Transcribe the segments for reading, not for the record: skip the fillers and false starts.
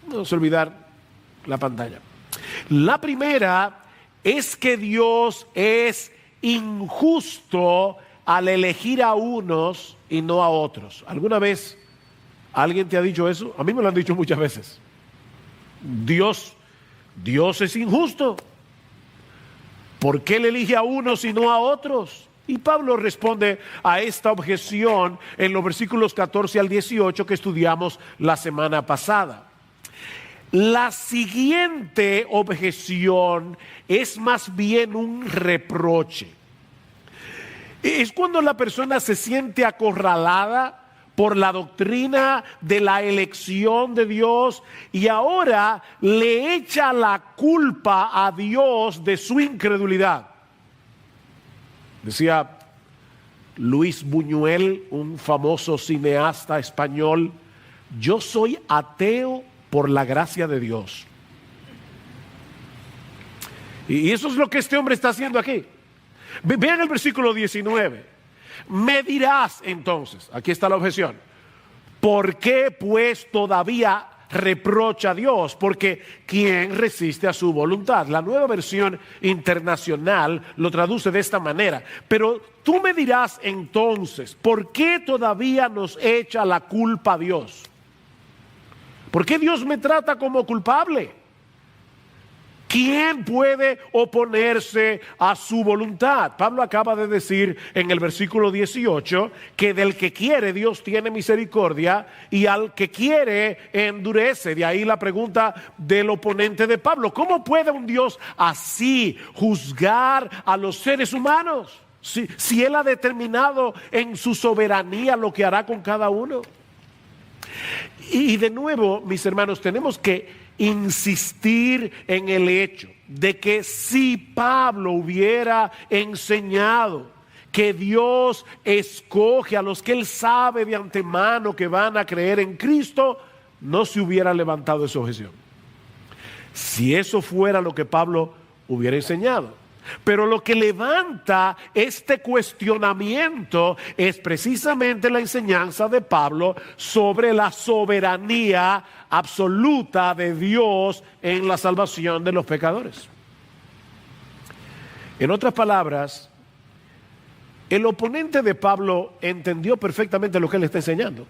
Vamos a olvidar la pantalla. La primera es que Dios es injusto al elegir a unos y no a otros. ¿Alguna vez alguien te ha dicho eso? A mí me lo han dicho muchas veces. Dios es injusto. ¿Por qué le elige a unos y no a otros? Y Pablo responde a esta objeción en los versículos 14 al 18 que estudiamos la semana pasada. La siguiente objeción es más bien un reproche. Es cuando la persona se siente acorralada por la doctrina de la elección de Dios y ahora le echa la culpa a Dios de su incredulidad. Decía Luis Buñuel, un famoso cineasta español, yo soy ateo por la gracia de Dios. Y eso es lo que este hombre está haciendo aquí. Vean el versículo 19. Me dirás entonces, aquí está la objeción, ¿por qué pues todavía reprocha a Dios? Porque ¿quién resiste a su voluntad? La Nueva Versión Internacional lo traduce de esta manera. Pero tú me dirás entonces, ¿por qué todavía nos echa la culpa a Dios? ¿Por qué Dios me trata como culpable? ¿Quién puede oponerse a su voluntad? Pablo acaba de decir en el versículo 18 que del que quiere Dios tiene misericordia y al que quiere endurece. De ahí la pregunta del oponente de Pablo: ¿cómo puede un Dios así juzgar a los seres humanos? Si Él ha determinado en su soberanía lo que hará con cada uno. Y de nuevo, mis hermanos, tenemos que insistir en el hecho de que si Pablo hubiera enseñado que Dios escoge a los que Él sabe de antemano que van a creer en Cristo, no se hubiera levantado esa objeción. Si eso fuera lo que Pablo hubiera enseñado. Pero lo que levanta este cuestionamiento es precisamente la enseñanza de Pablo sobre la soberanía absoluta de Dios en la salvación de los pecadores. En otras palabras, el oponente de Pablo entendió perfectamente lo que él está enseñando,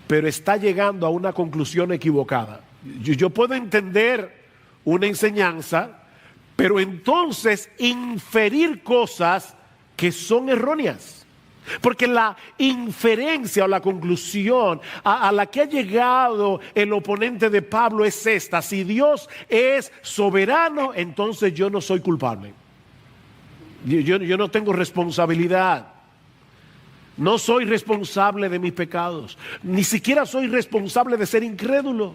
pero está llegando a una conclusión equivocada. Yo puedo entender una enseñanza, pero entonces inferir cosas que son erróneas. Porque la inferencia o la conclusión a la que ha llegado el oponente de Pablo es esta: si Dios es soberano, entonces yo no soy culpable. Yo no tengo responsabilidad. No soy responsable de mis pecados. Ni siquiera soy responsable de ser incrédulo,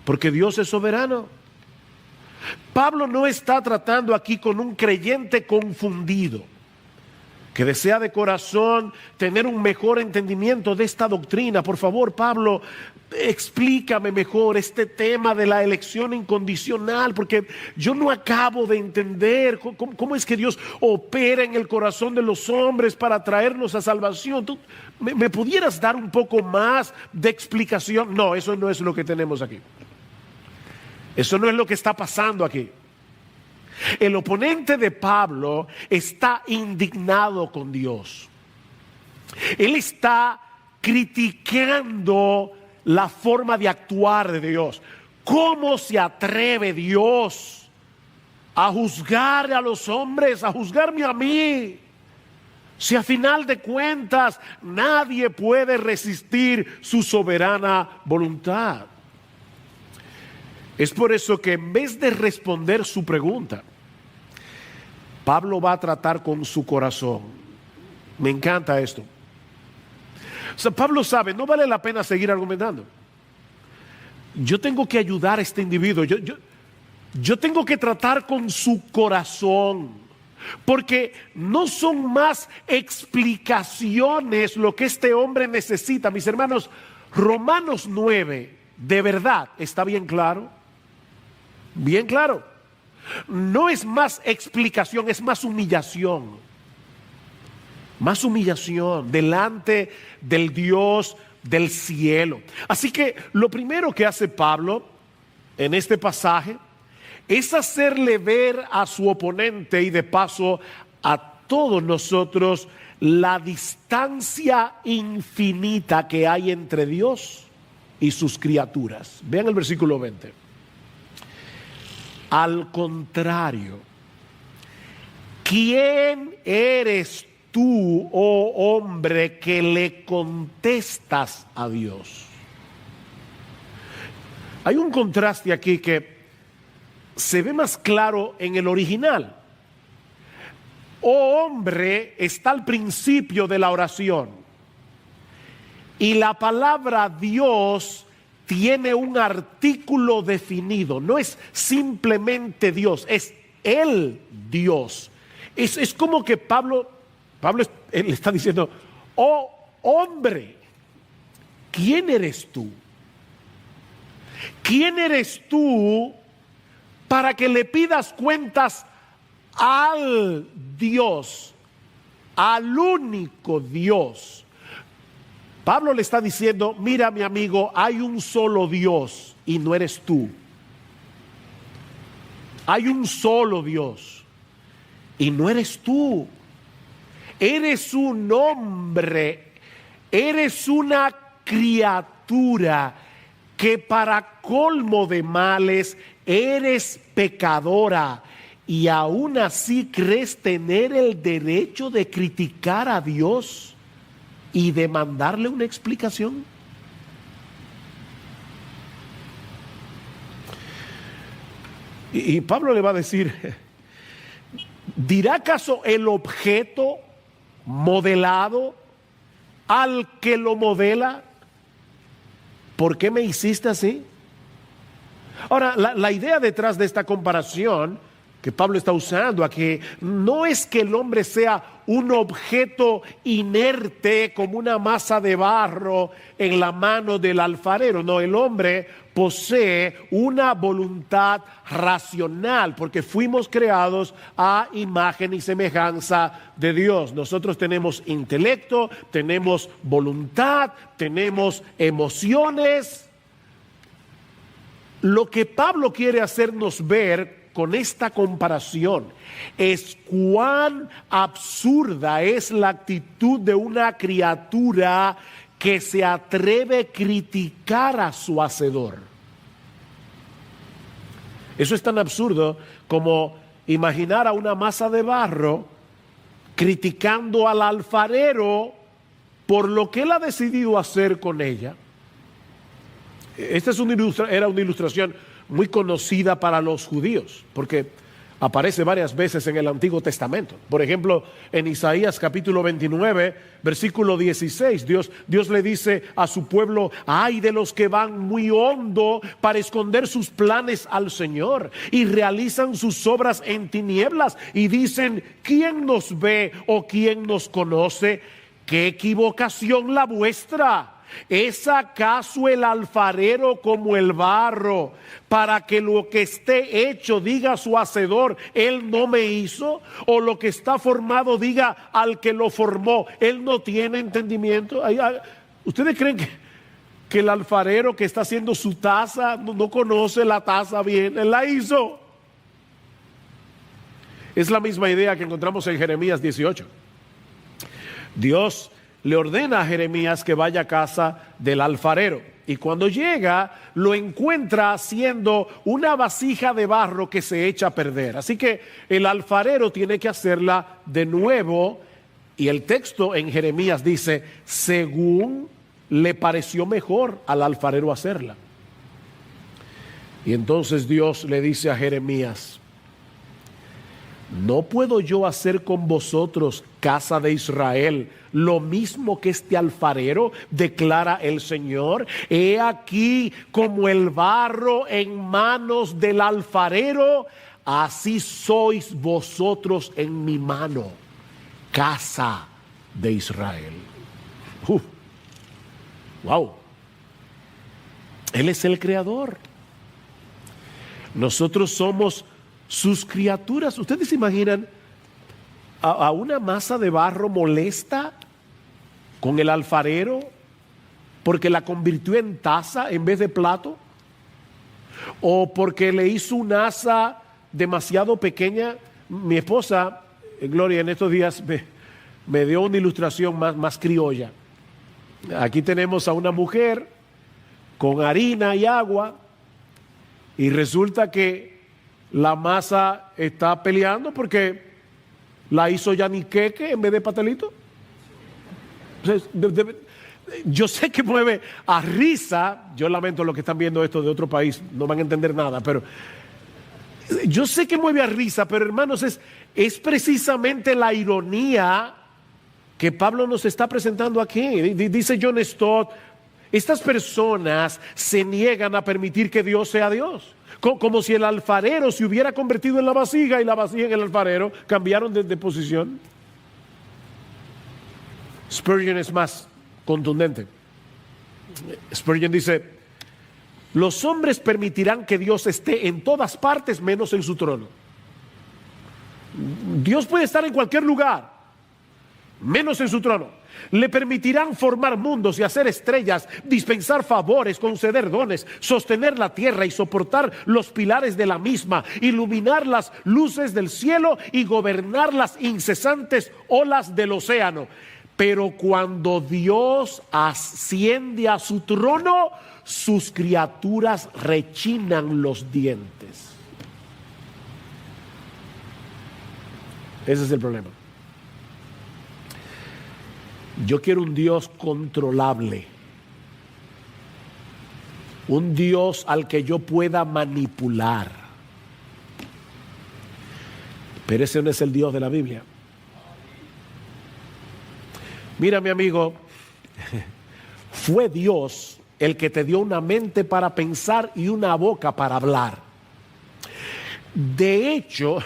porque Dios es soberano. Pablo no está tratando aquí con un creyente confundido que desea de corazón tener un mejor entendimiento de esta doctrina. Por favor, Pablo, explícame mejor este tema de la elección incondicional, porque yo no acabo de entender cómo es que Dios opera en el corazón de los hombres para traernos a salvación. ¿Tú me pudieras dar un poco más de explicación? No, eso no es lo que tenemos aquí. Eso no es lo que está pasando aquí. El oponente de Pablo está indignado con Dios. Él está criticando la forma de actuar de Dios. ¿Cómo se atreve Dios a juzgar a los hombres, a juzgarme a mí? Si a final de cuentas nadie puede resistir su soberana voluntad. Es por eso que en vez de responder su pregunta, Pablo va a tratar con su corazón. Me encanta esto. O sea, Pablo sabe, no vale la pena seguir argumentando. Yo tengo que ayudar a este individuo. Yo tengo que tratar con su corazón. Porque no son más explicaciones lo que este hombre necesita. Mis hermanos, Romanos 9, de verdad, está bien claro. Bien claro. No es más explicación, es más humillación. Más humillación delante del Dios del cielo. Así que lo primero que hace Pablo en este pasaje es hacerle ver a su oponente y de paso a todos nosotros la distancia infinita que hay entre Dios y sus criaturas. Vean el versículo 20. Al contrario, ¿quién eres tú, oh hombre, que le contestas a Dios? Hay un contraste aquí que se ve más claro en el original. Oh hombre está al principio de la oración y la palabra Dios tiene un artículo definido, no es simplemente Dios, es el Dios. Es como que Pablo él está diciendo, oh hombre, ¿quién eres tú? ¿Quién eres tú para que le pidas cuentas al Dios, al único Dios? Pablo le está diciendo, mira mi amigo, hay un solo Dios y no eres tú. Hay un solo Dios y no eres tú. Eres un hombre, eres una criatura que para colmo de males eres pecadora y aún así crees tener el derecho de criticar a Dios y demandarle una explicación. Y Pablo le va a decir, ¿dirá acaso el objeto modelado al que lo modela? ¿Por qué me hiciste así? Ahora, la idea detrás de esta comparación que Pablo está usando aquí no es que el hombre sea un objeto inerte como una masa de barro en la mano del alfarero. No, el hombre posee una voluntad racional porque fuimos creados a imagen y semejanza de Dios. Nosotros tenemos intelecto, tenemos voluntad, tenemos emociones. Lo que Pablo quiere hacernos ver con esta comparación es cuán absurda es la actitud de una criatura que se atreve a criticar a su hacedor. Eso es tan absurdo como imaginar a una masa de barro criticando al alfarero por lo que él ha decidido hacer con ella. Esta era una ilustración muy conocida para los judíos, porque aparece varias veces en el Antiguo Testamento. Por ejemplo, en Isaías capítulo 29, versículo 16, Dios le dice a su pueblo, ay de los que van muy hondo para esconder sus planes al Señor y realizan sus obras en tinieblas y dicen, ¿quién nos ve o quién nos conoce? ¡Qué equivocación la vuestra! ¿Es acaso el alfarero como el barro para que lo que esté hecho diga a su hacedor, él no me hizo? ¿O lo que está formado diga al que lo formó, él no tiene entendimiento? ¿Ustedes creen que el alfarero que está haciendo su taza no conoce la taza bien? Él la hizo. Es la misma idea que encontramos en Jeremías 18. Dios le ordena a Jeremías que vaya a casa del alfarero y cuando llega lo encuentra haciendo una vasija de barro que se echa a perder. Así que el alfarero tiene que hacerla de nuevo y el texto en Jeremías dice, según le pareció mejor al alfarero hacerla. Y entonces Dios le dice a Jeremías, ¿no puedo yo hacer con vosotros, casa de Israel, lo mismo que este alfarero? Declara el Señor. He aquí como el barro en manos del alfarero, así sois vosotros en mi mano, casa de Israel. Wow. Él es el creador. Nosotros somos sus criaturas. ¿Ustedes se imaginan a una masa de barro molesta con el alfarero porque la convirtió en taza en vez de plato, o porque le hizo una asa demasiado pequeña. Mi esposa, Gloria, en estos días me dio una ilustración más criolla. Aquí tenemos a una mujer con harina y agua, y resulta que la masa está peleando porque la hizo yaniqueque en vez de pastelito. Entonces, yo sé que mueve a risa. Yo lamento los que están viendo esto de otro país, no van a entender nada, pero yo sé que mueve a risa, pero hermanos, es precisamente la ironía que Pablo nos está presentando aquí. Dice John Stott, estas personas se niegan a permitir que Dios sea Dios. Como si el alfarero se hubiera convertido en la vasija y la vasija en el alfarero cambiaron de posición. Spurgeon es más contundente. Spurgeon dice: los hombres permitirán que Dios esté en todas partes menos en su trono. Dios puede estar en cualquier lugar menos en su trono. Le permitirán formar mundos y hacer estrellas, dispensar favores, conceder dones, sostener la tierra y soportar los pilares de la misma, iluminar las luces del cielo y gobernar las incesantes olas del océano. Pero cuando Dios asciende a su trono, sus criaturas rechinan los dientes. Ese es el problema. Yo quiero un Dios controlable, un Dios al que yo pueda manipular. Pero ese no es el Dios de la Biblia. Mira, mi amigo, fue Dios el que te dio una mente para pensar y una boca para hablar. De hecho,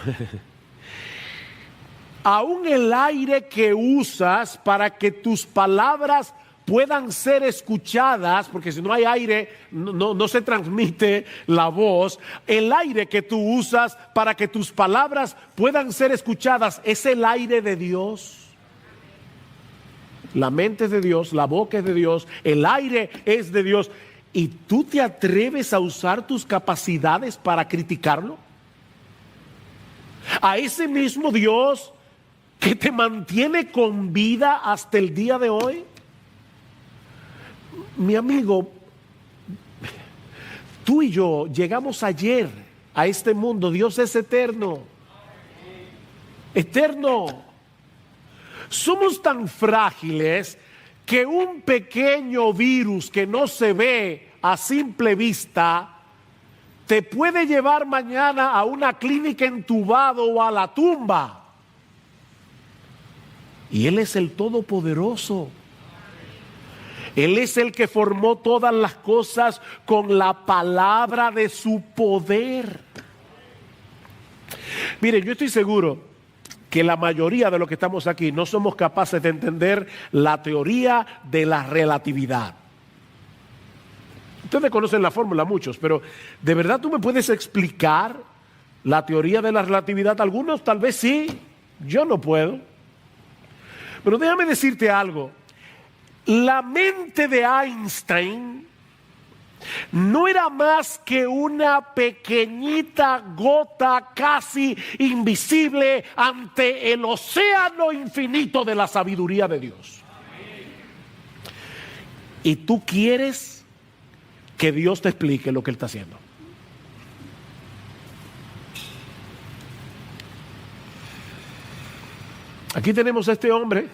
aún el aire que usas para que tus palabras puedan ser escuchadas, porque si no hay aire no se transmite la voz. El aire que tú usas para que tus palabras puedan ser escuchadas es el aire de Dios. La mente es de Dios, la boca es de Dios, el aire es de Dios. ¿Y tú te atreves a usar tus capacidades para criticarlo? A ese mismo Dios que te mantiene con vida hasta el día de hoy. Mi amigo, tú y yo llegamos ayer a este mundo. Dios es eterno. Eterno. Somos tan frágiles que un pequeño virus que no se ve a simple vista te puede llevar mañana a una clínica entubado o a la tumba. Y Él es el Todopoderoso. Él es el que formó todas las cosas con la palabra de su poder. Miren, yo estoy seguro que la mayoría de los que estamos aquí no somos capaces de entender la teoría de la relatividad. Ustedes conocen la fórmula, muchos, pero ¿de verdad tú me puedes explicar la teoría de la relatividad? Algunos tal vez sí, yo no puedo. Pero déjame decirte algo. La mente de Einstein no era más que una pequeñita gota casi invisible ante el océano infinito de la sabiduría de Dios. Y tú quieres que Dios te explique lo que Él está haciendo. Aquí tenemos a este hombre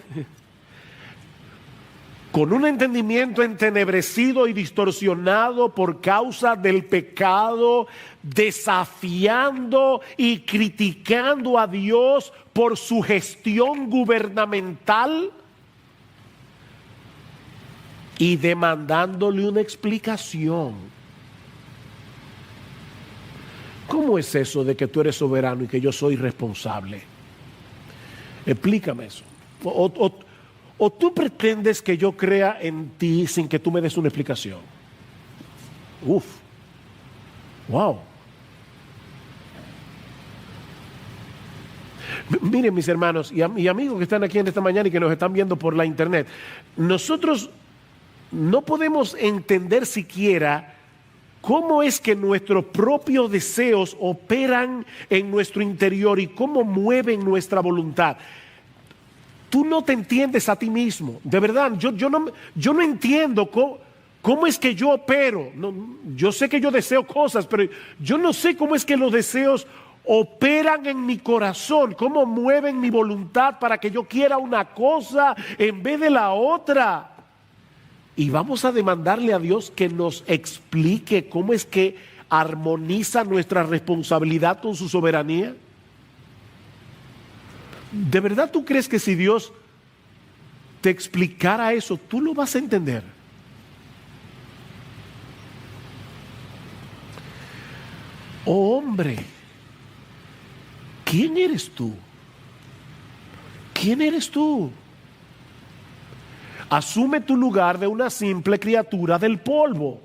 con un entendimiento entenebrecido y distorsionado por causa del pecado, desafiando y criticando a Dios por su gestión gubernamental y demandándole una explicación. ¿Cómo es eso de que tú eres soberano y que yo soy responsable? Explícame eso. ¿O tú pretendes que yo crea en ti sin que tú me des una explicación? Wow. Miren, mis hermanos y amigos que están aquí en esta mañana y que nos están viendo por la internet, nosotros no podemos entender siquiera cómo es que nuestros propios deseos operan en nuestro interior y cómo mueven nuestra voluntad. Tú no te entiendes a ti mismo, de verdad. Yo no entiendo cómo es que yo opero. No, yo sé que yo deseo cosas, pero yo no sé cómo es que los deseos operan en mi corazón, cómo mueven mi voluntad para que yo quiera una cosa en vez de la otra. Y vamos a demandarle a Dios que nos explique cómo es que armoniza nuestra responsabilidad con su soberanía. ¿De verdad tú crees que si Dios te explicara eso, tú lo vas a entender? Oh hombre, ¿quién eres tú? ¿Quién eres tú? Asume tu lugar de una simple criatura del polvo.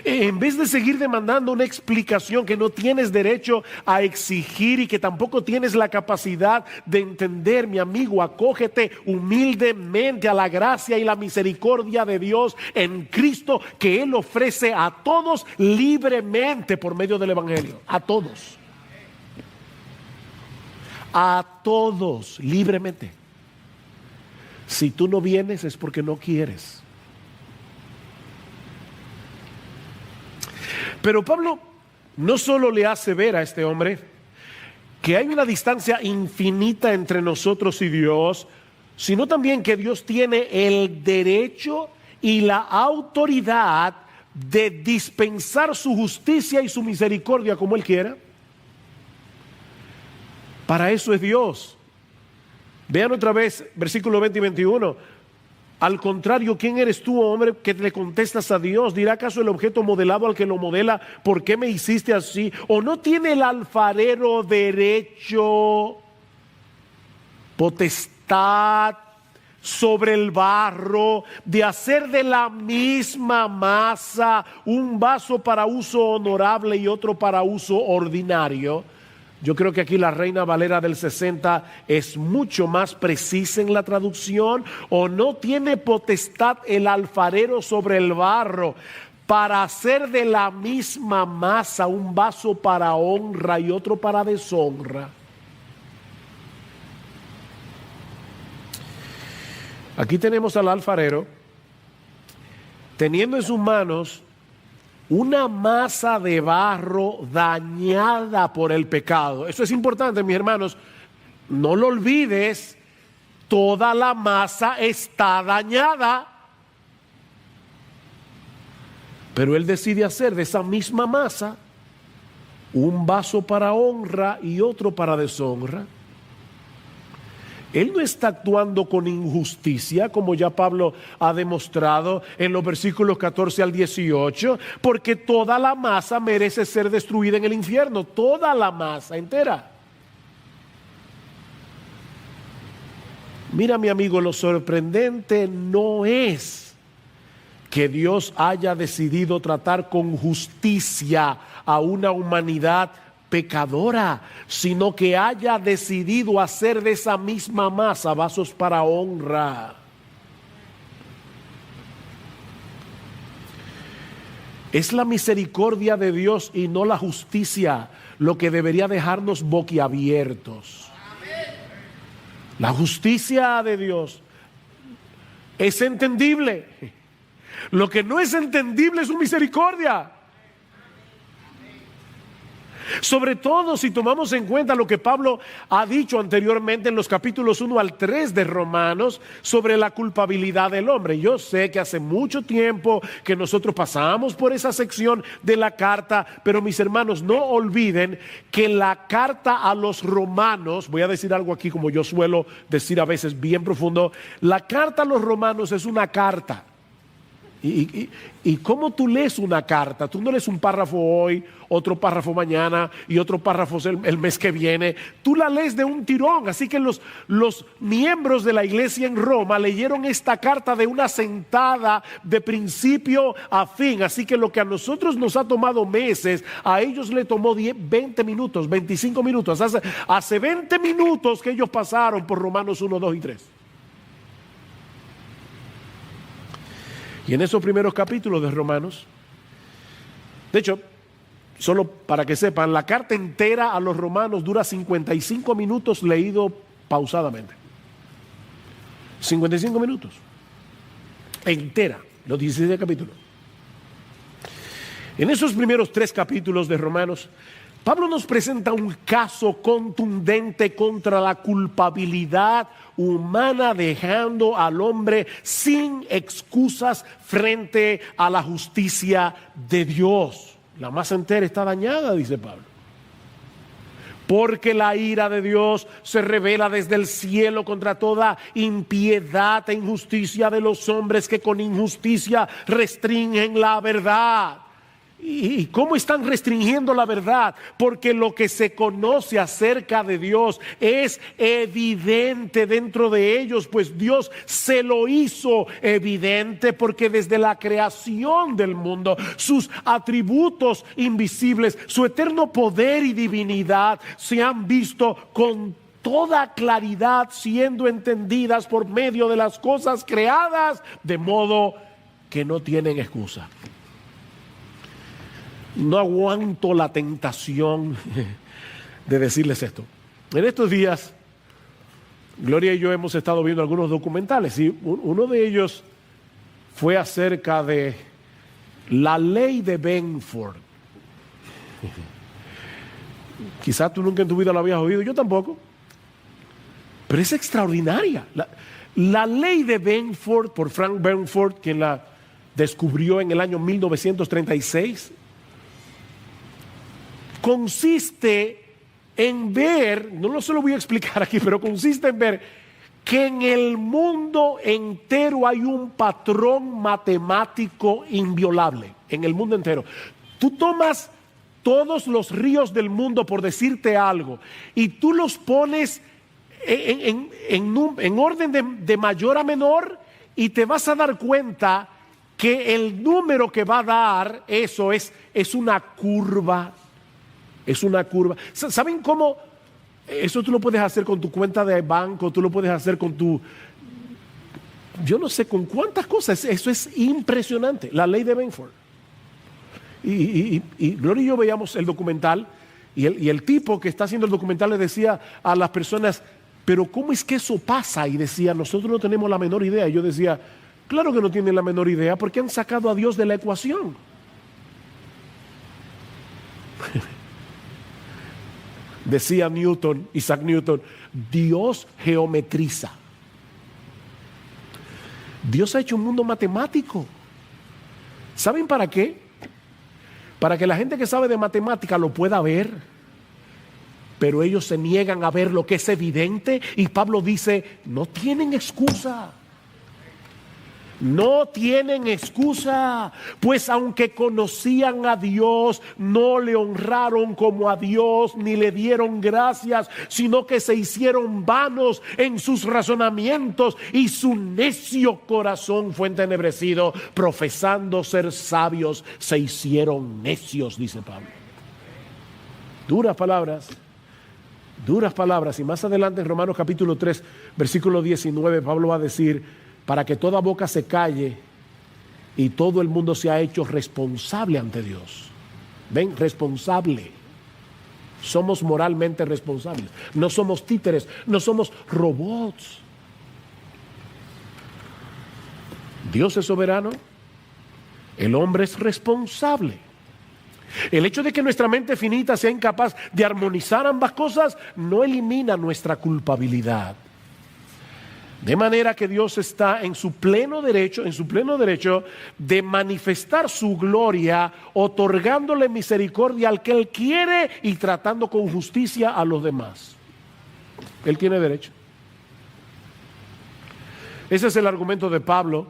En vez de seguir demandando una explicación que no tienes derecho a exigir y que tampoco tienes la capacidad de entender, mi amigo, acógete humildemente a la gracia y la misericordia de Dios en Cristo, que Él ofrece a todos libremente por medio del Evangelio. A todos. A todos libremente. Si tú no vienes es porque no quieres. Pero Pablo no solo le hace ver a este hombre que hay una distancia infinita entre nosotros y Dios, sino también que Dios tiene el derecho y la autoridad de dispensar su justicia y su misericordia como Él quiera. Para eso es Dios. Vean otra vez versículo 20 y 21. Al contrario, ¿quién eres tú, hombre, que le contestas a Dios? ¿Dirá acaso el objeto modelado al que lo modela, ¿por qué me hiciste así? ¿O no tiene el alfarero derecho, potestad sobre el barro, de hacer de la misma masa un vaso para uso honorable y otro para uso ordinario? Yo creo que aquí la Reina Valera del 60 es mucho más precisa en la traducción. ¿O no tiene potestad el alfarero sobre el barro para hacer de la misma masa un vaso para honra y otro para deshonra? Aquí tenemos al alfarero teniendo en sus manos una masa de barro dañada por el pecado. Eso es importante, mis hermanos. No lo olvides, toda la masa está dañada. Pero él decide hacer de esa misma masa un vaso para honra y otro para deshonra. Él no está actuando con injusticia, como ya Pablo ha demostrado en los versículos 14 al 18, porque toda la masa merece ser destruida en el infierno, toda la masa entera. Mira, mi amigo, lo sorprendente no es que Dios haya decidido tratar con justicia a una humanidad pecadora, sino que haya decidido hacer de esa misma masa vasos para honra. Es la misericordia de Dios y no la justicia lo que debería dejarnos boquiabiertos. La justicia de Dios es entendible. Lo que no es entendible es su misericordia. Sobre todo si tomamos en cuenta lo que Pablo ha dicho anteriormente en los capítulos 1 al 3 de Romanos sobre la culpabilidad del hombre. Yo sé que hace mucho tiempo que nosotros pasamos por esa sección de la carta, pero mis hermanos, no olviden que la carta a los romanos, voy a decir algo aquí como yo suelo decir a veces bien profundo, la carta a los romanos es una carta. ¿Y cómo tú lees una carta? Tú no lees un párrafo hoy, otro párrafo mañana y otro párrafo el mes que viene. Tú la lees de un tirón. Así que los miembros de la iglesia en Roma leyeron esta carta de una sentada de principio a fin. Así que lo que a nosotros nos ha tomado meses, a ellos le tomó 20 minutos, 25 minutos. Hace 20 minutos que ellos pasaron por Romanos 1, 2 y 3. Y en esos primeros capítulos de Romanos, de hecho, solo para que sepan, la carta entera a los romanos dura 55 minutos leído pausadamente. 55 minutos. Entera, los 16 capítulos. En esos primeros 3 capítulos de Romanos, Pablo nos presenta un caso contundente contra la culpabilidad humana, dejando al hombre sin excusas frente a la justicia de Dios. La masa entera está dañada, dice Pablo. Porque la ira de Dios se revela desde el cielo contra toda impiedad e injusticia de los hombres que con injusticia restringen la verdad. ¿Y cómo están restringiendo la verdad? Porque lo que se conoce acerca de Dios es evidente dentro de ellos, pues Dios se lo hizo evidente, porque desde la creación del mundo, sus atributos invisibles, su eterno poder y divinidad se han visto con toda claridad, siendo entendidas por medio de las cosas creadas, de modo que no tienen excusa. No aguanto la tentación de decirles esto. En estos días, Gloria y yo hemos estado viendo algunos documentales y uno de ellos fue acerca de la ley de Benford. Quizás tú nunca en tu vida lo habías oído, yo tampoco. Pero es extraordinaria. La ley de Benford, por Frank Benford, quien la descubrió en el año 1936, consiste en ver, no se lo voy a explicar aquí, pero consiste en ver que en el mundo entero hay un patrón matemático inviolable, en el mundo entero. Tú tomas todos los ríos del mundo, por decirte algo, y tú los pones en orden de mayor a menor, y te vas a dar cuenta que el número que va a dar eso es una curva. Es una curva. ¿Saben cómo? Eso tú lo puedes hacer con tu cuenta de banco, tú lo puedes hacer con tu... Yo no sé con cuántas cosas. Eso es impresionante. La ley de Benford. Y Gloria y yo veíamos el documental y el tipo que está haciendo el documental le decía a las personas, pero ¿cómo es que eso pasa? Y decía, nosotros no tenemos la menor idea. Y yo decía, claro que no tienen la menor idea, porque han sacado a Dios de la ecuación. Decía Isaac Newton, Dios geometriza. Dios ha hecho un mundo matemático. ¿Saben para qué? Para que la gente que sabe de matemática lo pueda ver. Pero ellos se niegan a ver lo que es evidente. Y Pablo dice, no tienen excusa. No tienen excusa, pues aunque conocían a Dios, no le honraron como a Dios, ni le dieron gracias, sino que se hicieron vanos en sus razonamientos, y su necio corazón fue entenebrecido. Profesando ser sabios, se hicieron necios, dice Pablo. Duras palabras. Y más adelante en Romanos capítulo 3, versículo 19, Pablo va a decir, para que toda boca se calle y todo el mundo se ha hecho responsable ante Dios. ¿Ven? Responsable. Somos moralmente responsables. No somos títeres, no somos robots. Dios es soberano, el hombre es responsable. El hecho de que nuestra mente finita sea incapaz de armonizar ambas cosas no elimina nuestra culpabilidad. De manera que Dios está en su pleno derecho de manifestar su gloria, otorgándole misericordia al que Él quiere y tratando con justicia a los demás. Él tiene derecho. Ese es el argumento de Pablo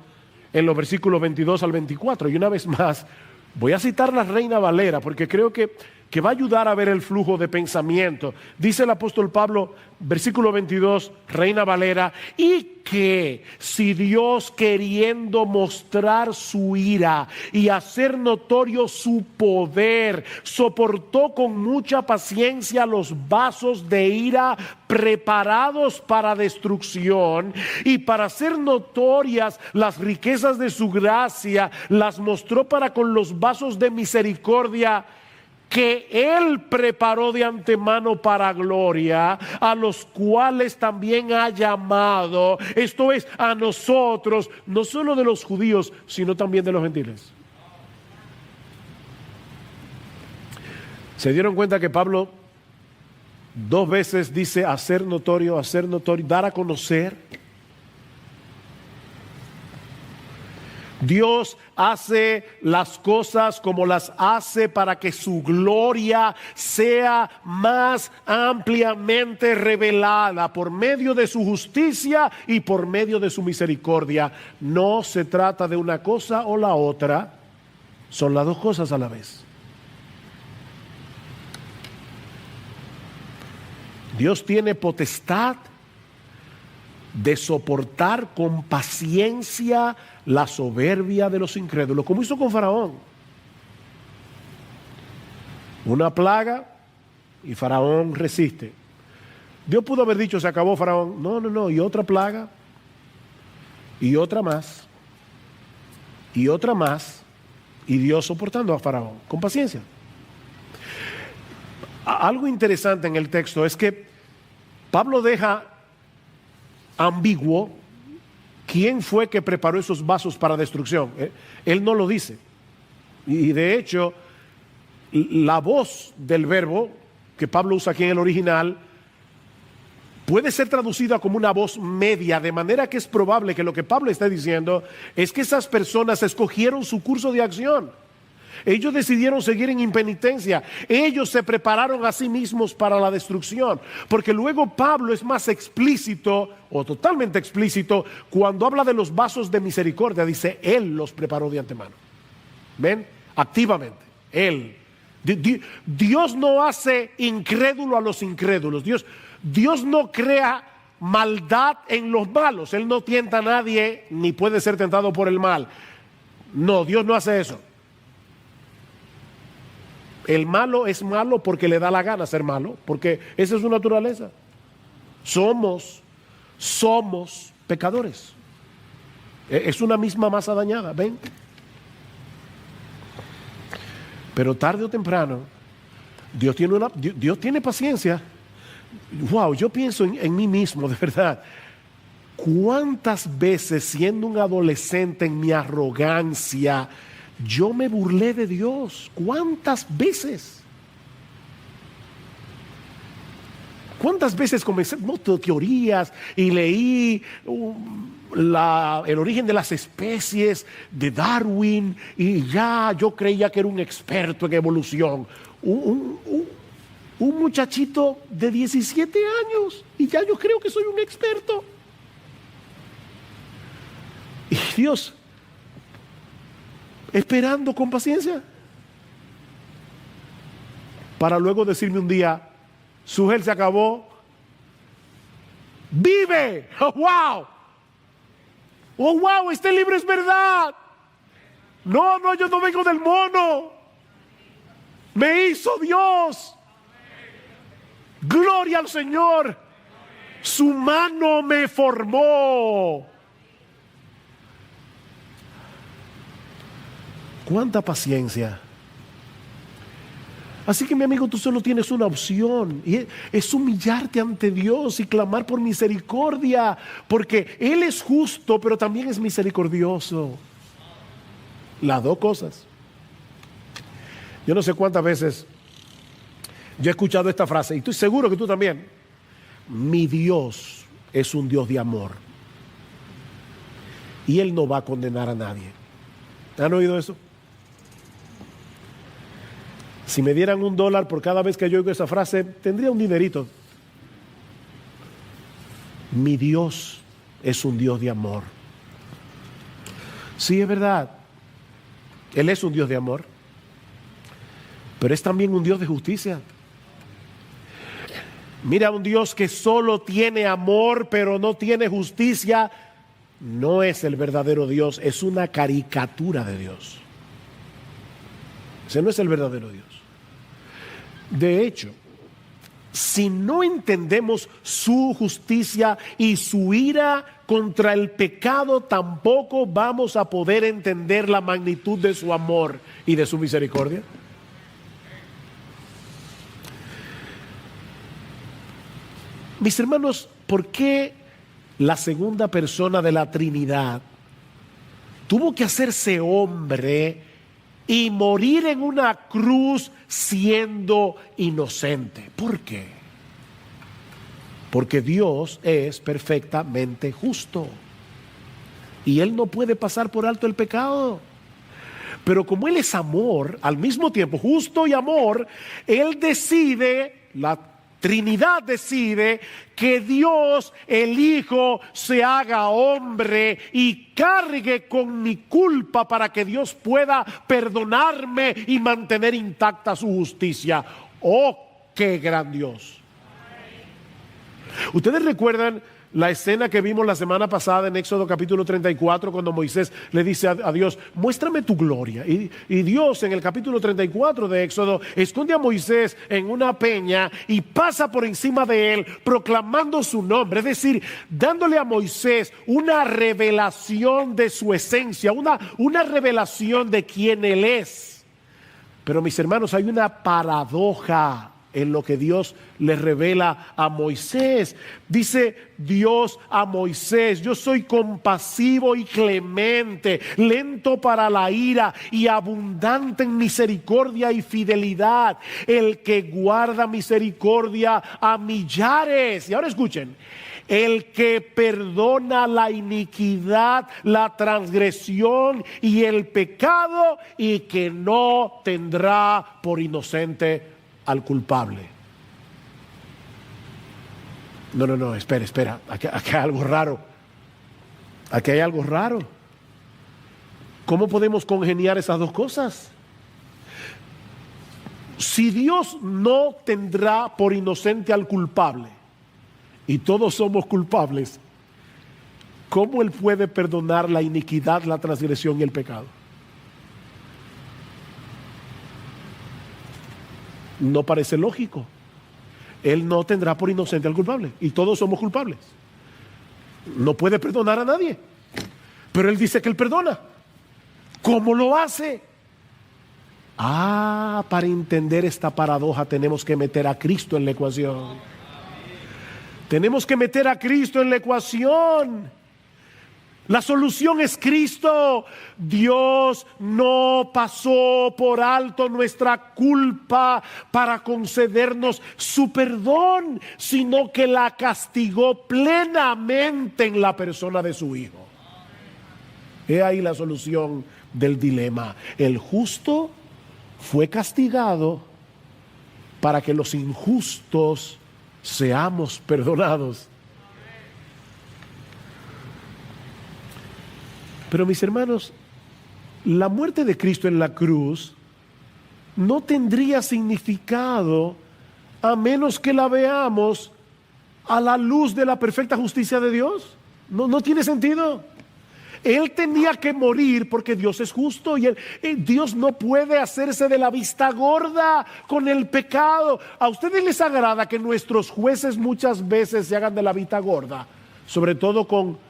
en los versículos 22 al 24. Y una vez más, voy a citar la Reina Valera, porque creo que que va a ayudar a ver el flujo de pensamiento. Dice el apóstol Pablo, versículo 22, Reina Valera, y que si Dios, queriendo mostrar su ira y hacer notorio su poder, soportó con mucha paciencia los vasos de ira preparados para destrucción, y para hacer notorias las riquezas de su gracia, las mostró para con los vasos de misericordia que Él preparó de antemano para gloria, a los cuales también ha llamado, esto es, a nosotros, no solo de los judíos, sino también de los gentiles. ¿Se dieron cuenta que Pablo 2 veces dice hacer notorio, dar a conocer? Dios hace las cosas como las hace para que su gloria sea más ampliamente revelada por medio de su justicia y por medio de su misericordia. No se trata de una cosa o la otra, son las dos cosas a la vez. Dios tiene potestad de soportar con paciencia la soberbia de los incrédulos, como hizo con Faraón. Una plaga y Faraón resiste. Dios pudo haber dicho, se acabó Faraón. No, y otra plaga, y otra más, y otra más, y Dios soportando a Faraón con paciencia. Algo interesante en el texto es que Pablo deja ambiguo quién fue que preparó esos vasos para destrucción. Él no lo dice. Y de hecho, la voz del verbo que Pablo usa aquí en el original puede ser traducida como una voz media, de manera que es probable que lo que Pablo está diciendo es que esas personas escogieron su curso de acción. Ellos decidieron seguir en impenitencia. Ellos se prepararon a sí mismos para la destrucción. Porque luego Pablo es más explícito, o totalmente explícito, cuando habla de los vasos de misericordia. Dice, Él los preparó de antemano. ¿Ven? Activamente. Él. Dios no hace incrédulo a los incrédulos. Dios no crea maldad en los malos. Él no tienta a nadie, ni puede ser tentado por el mal. No, Dios no hace eso. El malo es malo porque le da la gana ser malo, porque esa es su naturaleza. Somos pecadores. Es una misma masa dañada, ¿ven? Pero tarde o temprano, Dios tiene paciencia. Wow, yo pienso en mí mismo, de verdad. ¿Cuántas veces, siendo un adolescente en mi arrogancia, yo me burlé de Dios? ¿Cuántas veces? ¿Cuántas veces comencé teorías y leí el origen de las especies de Darwin y ya yo creía que era un experto en evolución? Un muchachito de 17 años y ya yo creo que soy un experto. Y Dios esperando con paciencia para luego decirme un día, su gel se acabó, vive. Oh wow, este libro es verdad. No, yo no vengo del mono, me hizo Dios. Gloria al Señor, su mano me formó. ¡Cuánta paciencia! Así que mi amigo, tú solo tienes una opción, y es humillarte ante Dios y clamar por misericordia, porque Él es justo, pero también es misericordioso. Las dos cosas. Yo no sé cuántas veces yo he escuchado esta frase, y estoy seguro que tú también. Mi Dios es un Dios de amor, y Él no va a condenar a nadie. ¿Han oído eso? Si me dieran $1 por cada vez que yo oigo esa frase, tendría un dinerito. Mi Dios es un Dios de amor. Sí, es verdad. Él es un Dios de amor. pero es también un Dios de justicia. Mira, un Dios que solo tiene amor pero no tiene justicia, no es el verdadero Dios, es una caricatura de Dios. Ese no es el verdadero Dios. De hecho, si no entendemos su justicia y su ira contra el pecado, tampoco vamos a poder entender la magnitud de su amor y de su misericordia. Mis hermanos, ¿por qué la segunda persona de la Trinidad tuvo que hacerse hombre y morir en una cruz siendo inocente? ¿Por qué? Porque Dios es perfectamente justo y Él no puede pasar por alto el pecado. Pero como Él es amor, al mismo tiempo justo y amor, Él decide, la Trinidad decide que Dios, el Hijo, se haga hombre y cargue con mi culpa para que Dios pueda perdonarme y mantener intacta su justicia. ¡Oh, qué gran Dios! ¿Ustedes recuerdan la escena que vimos la semana pasada en Éxodo capítulo 34, cuando Moisés le dice a Dios, muéstrame tu gloria? Y Dios en el capítulo 34 de Éxodo esconde a Moisés en una peña y pasa por encima de él proclamando su nombre, es decir, dándole a Moisés una revelación de su esencia, una revelación de quién él es. Pero mis hermanos, hay una paradoja en lo que Dios le revela a Moisés. Dice Dios a Moisés, yo soy compasivo y clemente, lento para la ira y abundante en misericordia y fidelidad, el que guarda misericordia a millares. Y ahora escuchen, el que perdona la iniquidad, la transgresión y el pecado, y que no tendrá por inocente al culpable. No, espera, aquí hay algo raro. Aquí hay algo raro. ¿Cómo podemos congeniar esas dos cosas? Si Dios no tendrá por inocente al culpable, y todos somos culpables, ¿cómo Él puede perdonar la iniquidad, la transgresión y el pecado? No parece lógico. Él no tendrá por inocente al culpable y todos somos culpables. No puede perdonar a nadie, pero Él dice que Él perdona. ¿Cómo lo hace? Para entender esta paradoja tenemos que meter a Cristo en la ecuación. Tenemos que meter a Cristo en la ecuación. La solución es Cristo. Dios no pasó por alto nuestra culpa para concedernos su perdón, sino que la castigó plenamente en la persona de su Hijo. He ahí la solución del dilema. El justo fue castigado para que los injustos seamos perdonados. Pero mis hermanos, la muerte de Cristo en la cruz no tendría significado a menos que la veamos a la luz de la perfecta justicia de Dios. No tiene sentido. Él tenía que morir porque Dios es justo y Dios no puede hacerse de la vista gorda con el pecado. ¿A ustedes les agrada que nuestros jueces muchas veces se hagan de la vista gorda? Sobre todo con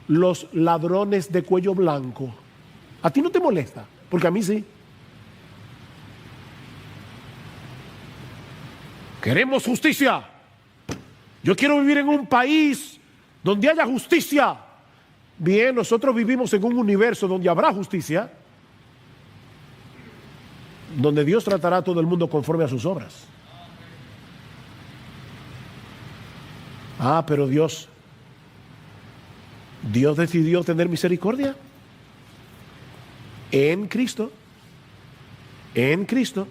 los ladrones de cuello blanco. ¿A ti no te molesta? Porque a mí sí. Queremos justicia. Yo quiero vivir en un país donde haya justicia. Bien, nosotros vivimos en un universo donde habrá justicia, donde Dios tratará a todo el mundo conforme a sus obras. Pero Dios decidió tener misericordia en Cristo. En Cristo.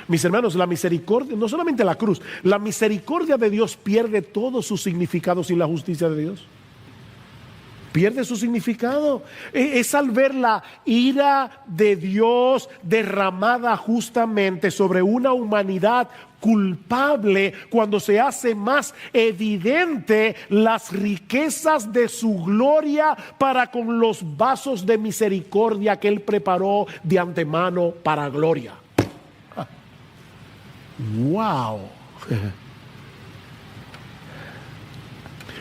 Mis hermanos, la misericordia, no solamente la cruz, la misericordia de Dios pierde todo su significado sin la justicia de Dios. pierde su significado. Es al ver la ira de Dios derramada justamente sobre una humanidad culpable, cuando se hace más evidente las riquezas de su gloria para con los vasos de misericordia que Él preparó de antemano para gloria. ¡Wow!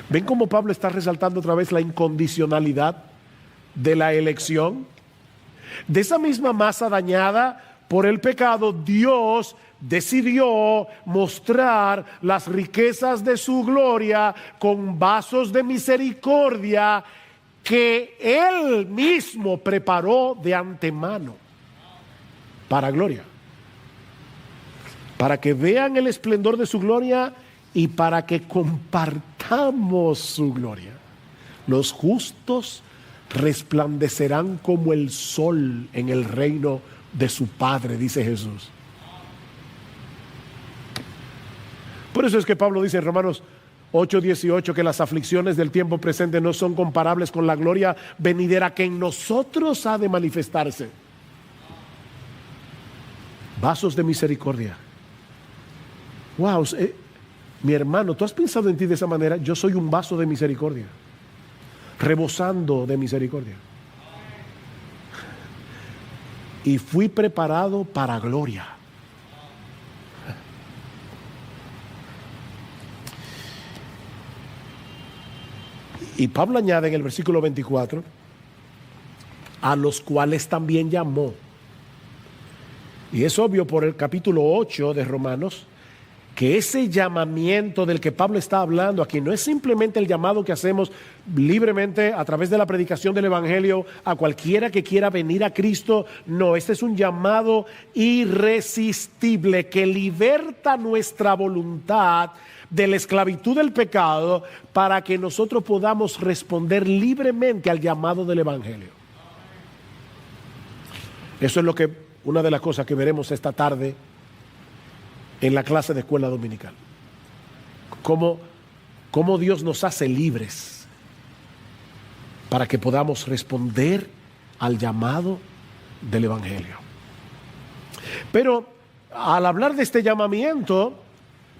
¿Ven cómo Pablo está resaltando otra vez la incondicionalidad de la elección? De esa misma masa dañada por el pecado, Dios decidió mostrar las riquezas de su gloria con vasos de misericordia que Él mismo preparó de antemano para gloria. Para que vean el esplendor de su gloria y para que compartamos su gloria. Los justos resplandecerán como el sol en el reino de su Padre, dice Jesús. Por eso es que Pablo dice en Romanos 8:18 que las aflicciones del tiempo presente no son comparables con la gloria venidera que en nosotros ha de manifestarse. Vasos de misericordia. Wow, mi hermano, ¿tú has pensado en ti de esa manera? Yo soy un vaso de misericordia, rebosando de misericordia. Y fui preparado para gloria. Y Pablo añade en el versículo 24, a los cuales también llamó. Y es obvio por el capítulo 8 de Romanos, que ese llamamiento del que Pablo está hablando aquí no es simplemente el llamado que hacemos libremente a través de la predicación del Evangelio a cualquiera que quiera venir a Cristo. No, este es un llamado irresistible que liberta nuestra voluntad de la esclavitud del pecado para que nosotros podamos responder libremente al llamado del Evangelio. Eso es una de las cosas que veremos esta tarde en la clase de escuela dominical. Cómo Dios nos hace libres para que podamos responder al llamado del Evangelio. Pero al hablar de este llamamiento,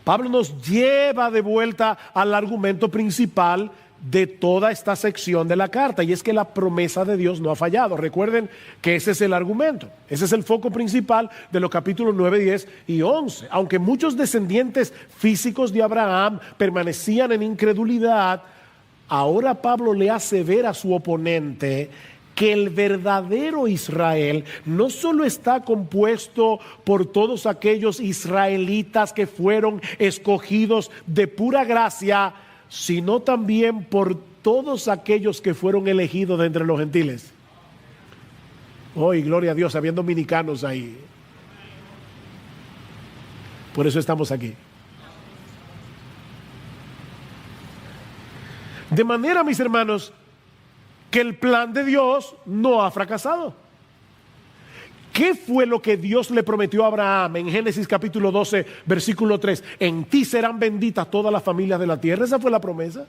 Pablo nos lleva de vuelta al argumento principal de toda esta sección de la carta, y es que la promesa de Dios no ha fallado. Recuerden que ese es el argumento, ese es el foco principal de los capítulos 9, 10 y 11. Aunque muchos descendientes físicos de Abraham permanecían en incredulidad, ahora Pablo le hace ver a su oponente que el verdadero Israel no solo está compuesto por todos aquellos israelitas que fueron escogidos de pura gracia, sino también por todos aquellos que fueron elegidos de entre los gentiles. Hoy, gloria a Dios, había dominicanos ahí. Por eso estamos aquí. De manera, mis hermanos, que el plan de Dios no ha fracasado. ¿Qué fue lo que Dios le prometió a Abraham en Génesis capítulo 12, versículo 3? En ti serán benditas todas las familias de la tierra. Esa fue la promesa.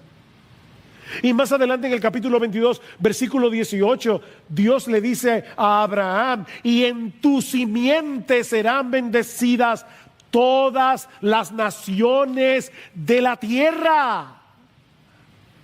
Y más adelante en el capítulo 22, versículo 18, Dios le dice a Abraham: y en tu simiente serán bendecidas todas las naciones de la tierra.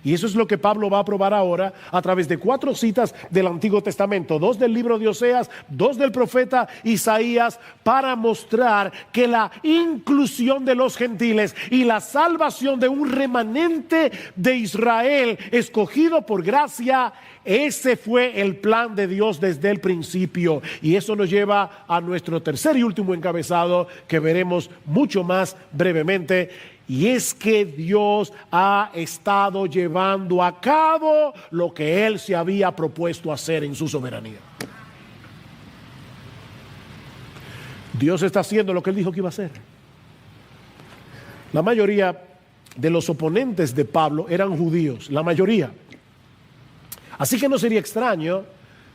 Y eso es lo que Pablo va a probar ahora a través de 4 citas del Antiguo Testamento, 2 del libro de Oseas, 2 del profeta Isaías, para mostrar que la inclusión de los gentiles y la salvación de un remanente de Israel escogido por gracia, ese fue el plan de Dios desde el principio. Y eso nos lleva a nuestro tercer y último encabezado, que veremos mucho más brevemente. Y es que Dios ha estado llevando a cabo lo que Él se había propuesto hacer en su soberanía. Dios está haciendo lo que Él dijo que iba a hacer. La mayoría de los oponentes de Pablo eran judíos, la mayoría. Así que no sería extraño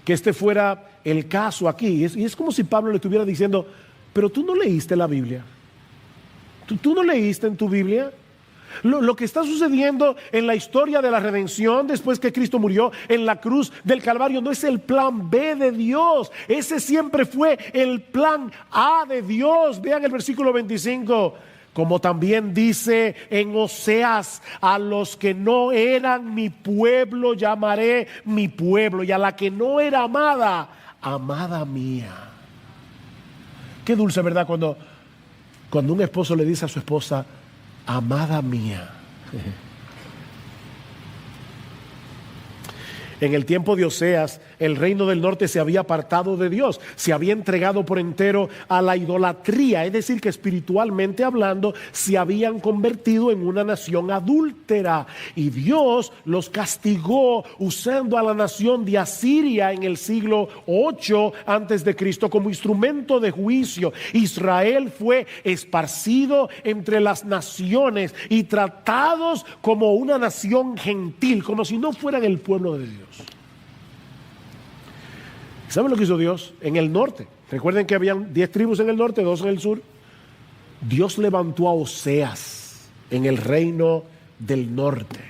que este fuera el caso aquí. Y es como si Pablo le estuviera diciendo: pero tú no leíste la Biblia. ¿Tú no leíste en tu Biblia Lo que está sucediendo en la historia de la redención después que Cristo murió en la cruz del Calvario no es el plan B de Dios. Ese siempre fue el plan A de Dios. Vean el versículo 25. Como también dice en Oseas: a los que no eran mi pueblo llamaré mi pueblo, y a la que no era amada, amada mía. Qué dulce, ¿verdad? Cuando un esposo le dice a su esposa: amada mía. En el tiempo de Oseas, el reino del norte se había apartado de Dios, se había entregado por entero a la idolatría, es decir, que espiritualmente hablando se habían convertido en una nación adúltera, y Dios los castigó usando a la nación de Asiria en el siglo 8 antes de Cristo como instrumento de juicio. Israel fue esparcido entre las naciones y tratados como una nación gentil, como si no fueran el pueblo de Dios. ¿Saben lo que hizo Dios? En el norte, recuerden que habían 10 tribus en el norte, 2 en el sur. Dios levantó a Oseas en el reino del norte,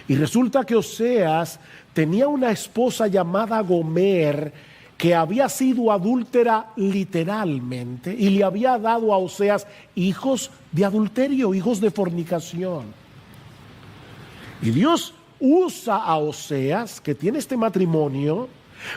y resulta que Oseas tenía una esposa llamada Gomer, que había sido adúltera literalmente, y le había dado a Oseas hijos de adulterio, hijos de fornicación. Y Dios usa a Oseas, que tiene este matrimonio,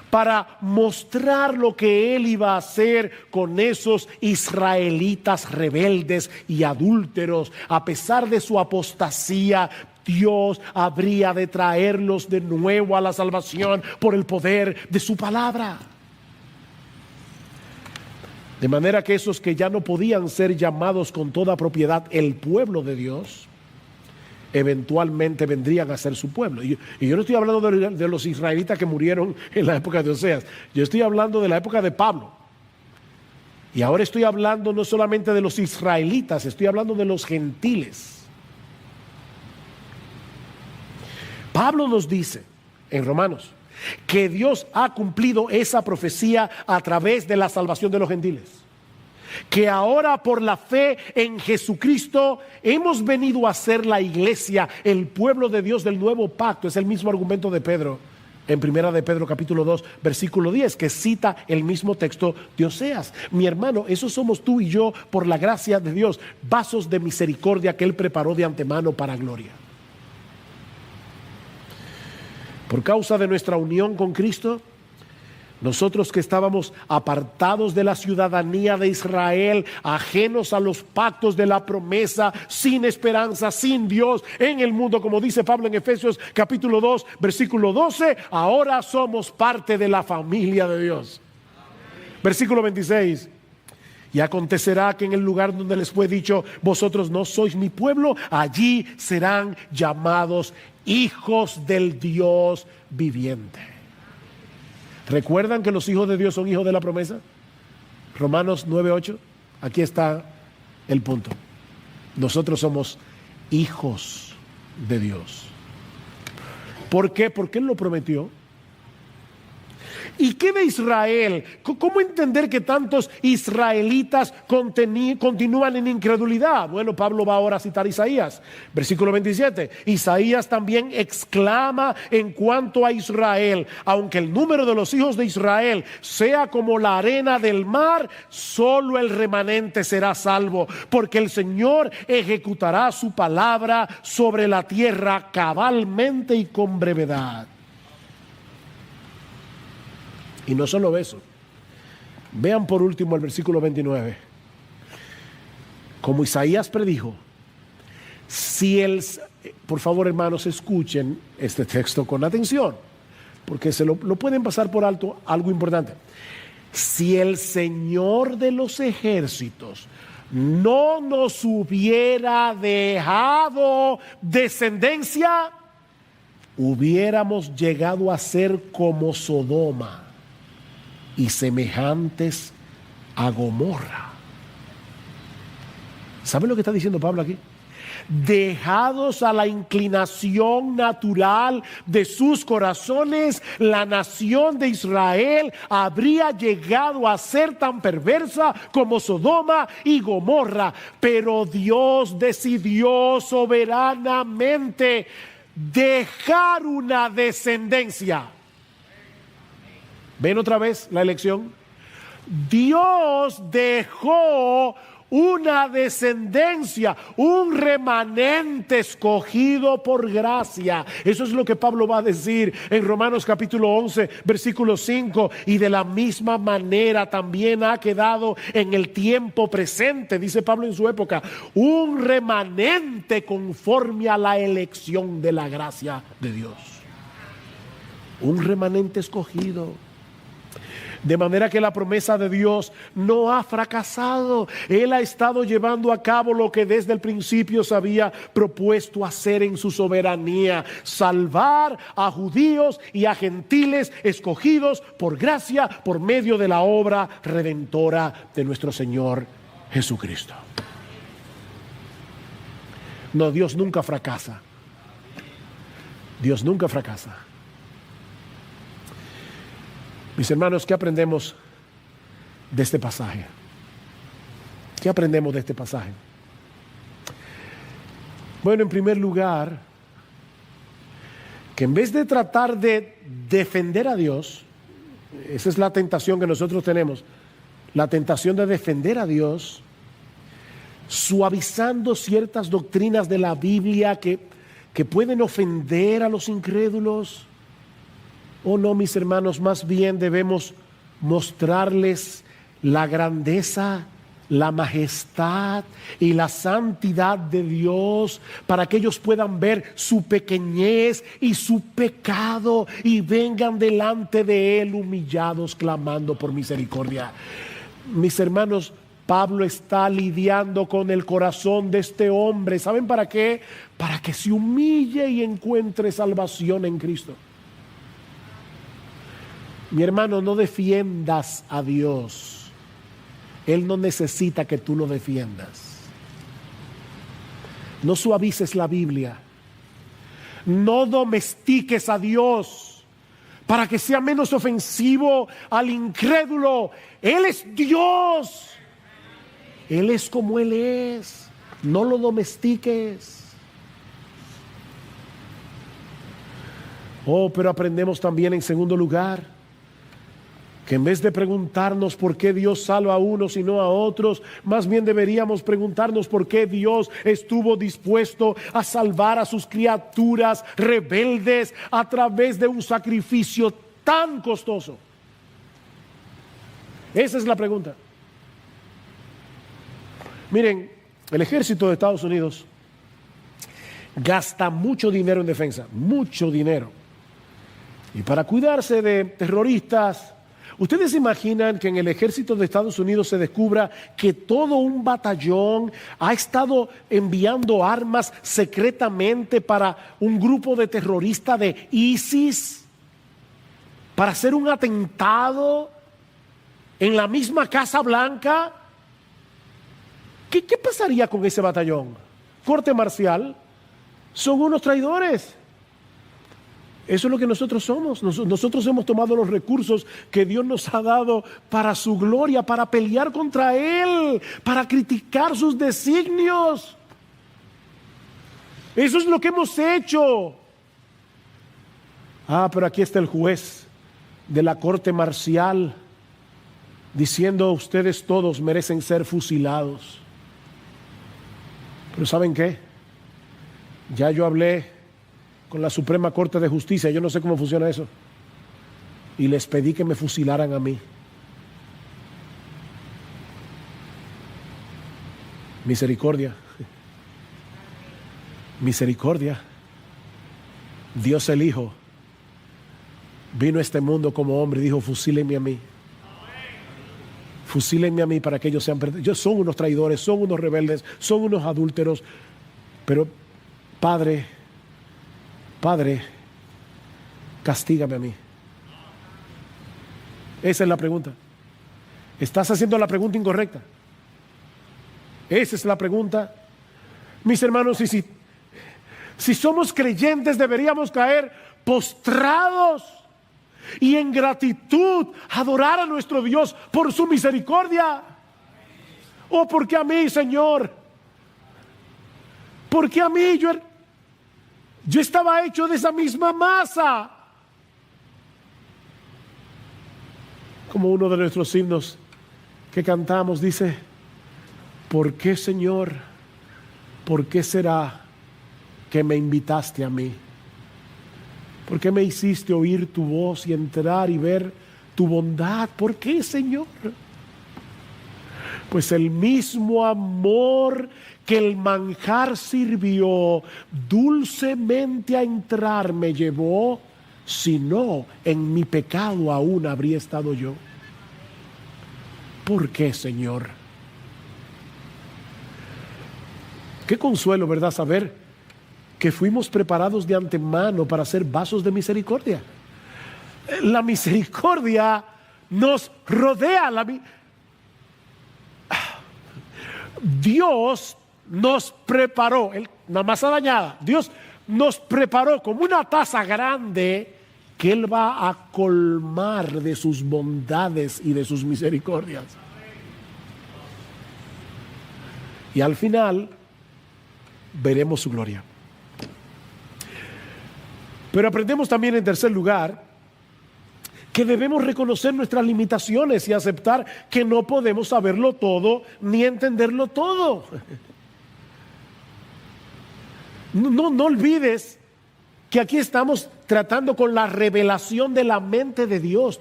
para mostrar lo que él iba a hacer con esos israelitas rebeldes y adúlteros. A pesar de su apostasía, Dios habría de traerlos de nuevo a la salvación por el poder de su palabra. De manera que esos que ya no podían ser llamados con toda propiedad el pueblo de Dios, eventualmente vendrían a ser su pueblo. Y yo no estoy hablando de los israelitas que murieron en la época de Oseas. Yo estoy hablando de la época de Pablo. Y ahora estoy hablando no solamente de los israelitas, estoy hablando de los gentiles. Pablo nos dice en Romanos que Dios ha cumplido esa profecía a través de la salvación de los gentiles, que ahora por la fe en Jesucristo hemos venido a ser la iglesia, el pueblo de Dios del nuevo pacto. Es el mismo argumento de Pedro en primera de Pedro capítulo 2 versículo 10, que cita el mismo texto de Oseas. Mi hermano, eso somos tú y yo por la gracia de Dios, vasos de misericordia que Él preparó de antemano para gloria. Por causa de nuestra unión con Cristo, nosotros que estábamos apartados de la ciudadanía de Israel, ajenos a los pactos de la promesa, sin esperanza, sin Dios en el mundo, como dice Pablo en Efesios capítulo 2 versículo 12, ahora somos parte de la familia de Dios. Versículo 26. Y acontecerá que en el lugar donde les fue dicho: vosotros no sois mi pueblo, allí serán llamados hijos del Dios viviente. ¿Recuerdan que los hijos de Dios son hijos de la promesa? Romanos 9:8. Aquí está el punto. Nosotros somos hijos de Dios. ¿Por qué? Porque Él lo prometió. ¿Y qué de Israel? ¿Cómo entender que tantos israelitas continúan en incredulidad? Bueno, Pablo va ahora a citar Isaías, versículo 27. Isaías también exclama en cuanto a Israel: aunque el número de los hijos de Israel sea como la arena del mar, solo el remanente será salvo, porque el Señor ejecutará su palabra sobre la tierra cabalmente y con brevedad. Y no solo eso, vean por último el versículo 29. Como Isaías predijo, por favor, hermanos, escuchen este texto con atención, porque lo pueden pasar por alto algo importante. Si el Señor de los ejércitos no nos hubiera dejado descendencia, hubiéramos llegado a ser como Sodoma y semejantes a Gomorra. ¿Saben lo que está diciendo Pablo aquí? Dejados a la inclinación natural de sus corazones, la nación de Israel habría llegado a ser tan perversa como Sodoma y Gomorra. Pero Dios decidió soberanamente dejar una descendencia. ¿Ven otra vez la elección? Dios dejó una descendencia, un remanente escogido por gracia. Eso es lo que Pablo va a decir en Romanos capítulo 11, versículo 5. Y de la misma manera también ha quedado en el tiempo presente, dice Pablo en su época, un remanente conforme a la elección de la gracia de Dios. Un remanente escogido. De manera que la promesa de Dios no ha fracasado. Él ha estado llevando a cabo lo que desde el principio se había propuesto hacer en su soberanía: salvar a judíos y a gentiles escogidos por gracia por medio de la obra redentora de nuestro Señor Jesucristo. No, Dios nunca fracasa. Dios nunca fracasa. Mis hermanos, ¿qué aprendemos de este pasaje? ¿Qué aprendemos de este pasaje? Bueno, en primer lugar, que en vez de tratar de defender a Dios, esa es la tentación que nosotros tenemos, la tentación de defender a Dios, suavizando ciertas doctrinas de la Biblia que pueden ofender a los incrédulos. Oh no, mis hermanos, más bien debemos mostrarles la grandeza, la majestad y la santidad de Dios, para que ellos puedan ver su pequeñez y su pecado y vengan delante de Él humillados, clamando por misericordia. Mis hermanos, Pablo está lidiando con el corazón de este hombre. ¿Saben para qué? Para que se humille y encuentre salvación en Cristo. Mi hermano, no defiendas a Dios. Él no necesita que tú lo defiendas. No suavices la Biblia. No domestiques a Dios para que sea menos ofensivo al incrédulo. Él es Dios. Él es como Él es. No lo domestiques. Oh, pero aprendemos también en segundo lugar que en vez de preguntarnos por qué Dios salva a unos y no a otros, más bien deberíamos preguntarnos por qué Dios estuvo dispuesto a salvar a sus criaturas rebeldes a través de un sacrificio tan costoso. Esa es la pregunta. Miren, el ejército de Estados Unidos gasta mucho dinero en defensa, mucho dinero. Y para cuidarse de terroristas, ¿ustedes se imaginan que en el ejército de Estados Unidos se descubra que todo un batallón ha estado enviando armas secretamente para un grupo de terroristas de ISIS para hacer un atentado en la misma Casa Blanca? ¿Qué pasaría con ese batallón? Corte marcial. Son unos traidores. Eso es lo que nosotros somos. Nosotros hemos tomado los recursos que Dios nos ha dado para su gloria, para pelear contra Él, para criticar sus designios. Eso es lo que hemos hecho. Pero aquí está el juez de la corte marcial diciendo: ustedes todos merecen ser fusilados. Pero ¿saben qué? Ya yo hablé con la Suprema Corte de Justicia, yo no sé cómo funciona eso, y les pedí que me fusilaran a mí. Misericordia. Misericordia. Dios el Hijo vino a este mundo como hombre y dijo: fusílenme a mí. Fusílenme a mí para que ellos sean perdidos. Son unos traidores, son unos rebeldes, son unos adúlteros. Pero Padre, castígame a mí. Esa es la pregunta. Estás haciendo la pregunta incorrecta. Esa es la pregunta. Mis hermanos, si somos creyentes, deberíamos caer postrados y en gratitud adorar a nuestro Dios por su misericordia. Oh, ¿por qué a mí, Señor? ¿Por qué a mí? Yo estaba hecho de esa misma masa. Como uno de nuestros himnos que cantamos dice: ¿por qué, Señor? ¿Por qué será que me invitaste a mí? ¿Por qué me hiciste oír tu voz y entrar y ver tu bondad? ¿Por qué, Señor? Pues el mismo amor que el manjar sirvió dulcemente a entrar me llevó, si no, en mi pecado aún habría estado yo. ¿Por qué, Señor? Qué consuelo, ¿verdad? Saber que fuimos preparados de antemano para ser vasos de misericordia. La misericordia nos rodea. Dios nos preparó, la masa dañada, Dios nos preparó como una taza grande que Él va a colmar de sus bondades y de sus misericordias. Y al final veremos su gloria. Pero aprendemos también, en tercer lugar, que debemos reconocer nuestras limitaciones y aceptar que no podemos saberlo todo ni entenderlo todo. No olvides que aquí estamos tratando con la revelación de la mente de Dios.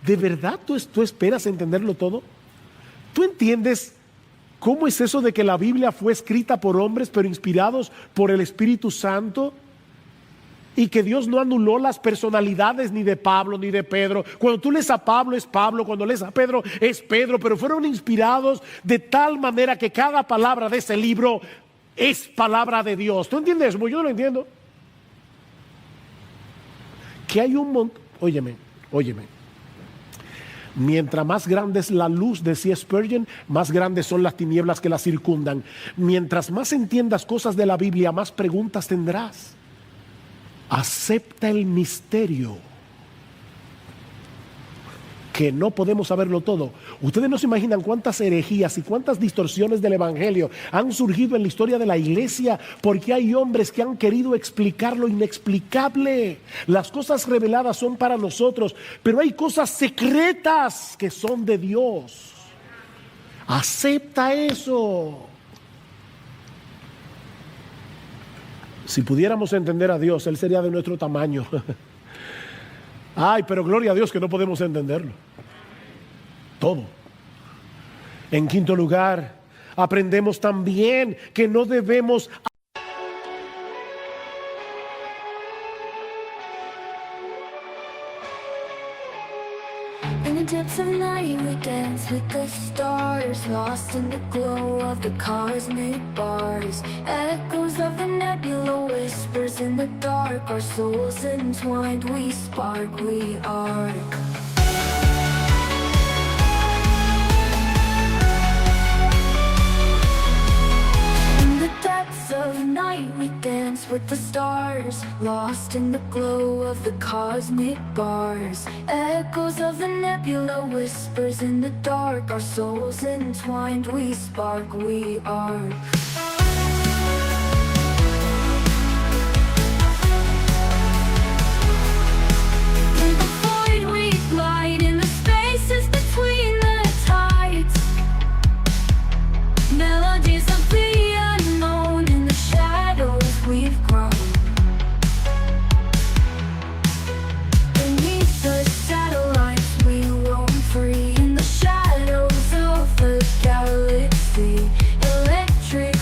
¿De verdad tú esperas entenderlo todo? ¿Tú entiendes cómo es eso de que la Biblia fue escrita por hombres pero inspirados por el Espíritu Santo? Y que Dios no anuló las personalidades ni de Pablo ni de Pedro. Cuando tú lees a Pablo es Pablo, cuando lees a Pedro es Pedro, pero fueron inspirados de tal manera que cada palabra de ese libro es palabra de Dios. ¿Tú entiendes? Pues yo no lo entiendo. Que hay un montón, óyeme. Mientras más grande es la luz, decía Spurgeon, más grandes son las tinieblas que la circundan. Mientras más entiendas cosas de la Biblia, más preguntas tendrás. Acepta el misterio, que no podemos saberlo todo. Ustedes no se imaginan cuántas herejías y cuántas distorsiones del evangelio han surgido en la historia de la iglesia, porque hay hombres que han querido explicar lo inexplicable. Las cosas reveladas son para nosotros, pero hay cosas secretas que son de Dios. Acepta eso. Si pudiéramos entender a Dios, Él sería de nuestro tamaño. Ay, pero gloria a Dios que no podemos entenderlo. Todo. En quinto lugar, aprendemos también que no debemos... In the depths of night we dance with the stars, lost in the glow of the cosmic bars. Echoes of the nebula, whispers in the dark. Our souls entwined, we spark, we are. In the depths of night we dance with the stars, lost in the glow of the cosmic bars. Echoes of the nebula, whispers in the dark. Our souls entwined, we spark, we are. In the void we glide, in the spaces between the tides. Melodies of the unknown, in the shadows we've grown. Beneath the satellites we roam free, in the shadows of the galaxy. Electric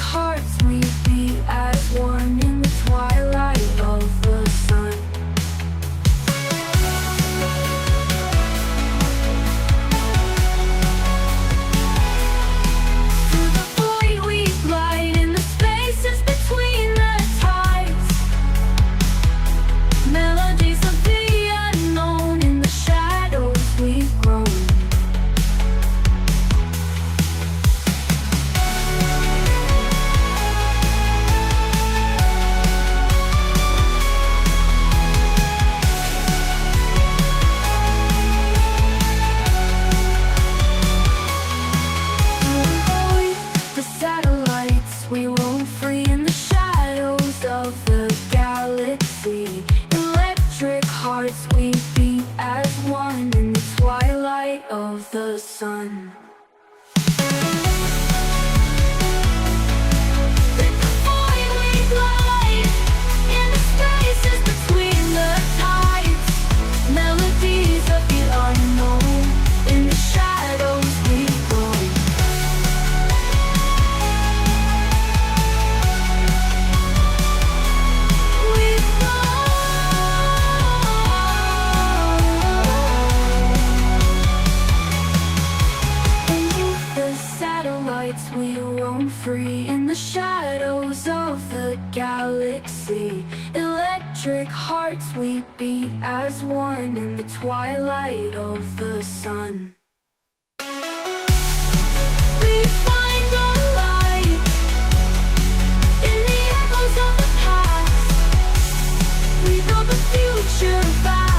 free in the shadows of the galaxy. Electric hearts we beat as one in the twilight of the sun. We find the light in the echoes of the past. We build the future fast.